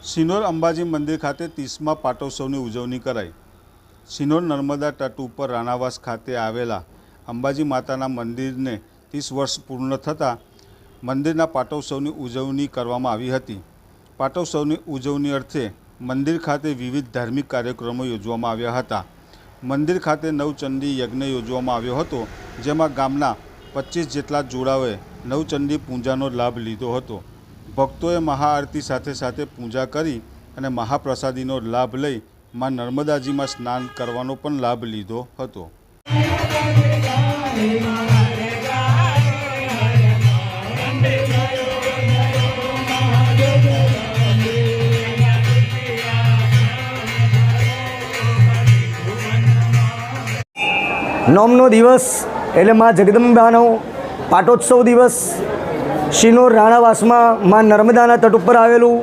શિનોર અંબાજી મંદિર ખાતે 30મા પાટોત્સવની ઉજવણી કરાઈ। શિનોર નર્મદા તટ ઉપર રાણાવાસ ખાતે આવેલા અંબાજી માતાના મંદિરને 30 વર્ષ પૂર્ણ થતાં મંદિરના પાટોત્સવની ઉજવણી કરવામાં આવી હતી। પાટોત્સવની ઉજવણી અર્થે મંદિર ખાતે વિવિધ ધાર્મિક કાર્યક્રમો યોજવામાં આવ્યા હતા। મંદિર ખાતે નવચંડી યજ્ઞ યોજવામાં આવ્યો હતો, જેમાં ગામના 25 જેટલા જોડાઓએ નવચંડી પૂજાનો લાભ લીધો હતો। ભક્તોએ મહાઆરતી સાથે સાથે પૂજા કરી અને મહાપ્રસાદીનો લાભ લઈ માં નર્મદાજીમાં સ્નાન કરવાનો પણ લાભ લીધો હતો। નોમનો દિવસ એટલે માં જગદંબાનો પાટોત્સવ દિવસ શિનોર રાણાવાસમાં માં નર્મદાના તટ ઉપર આવેલું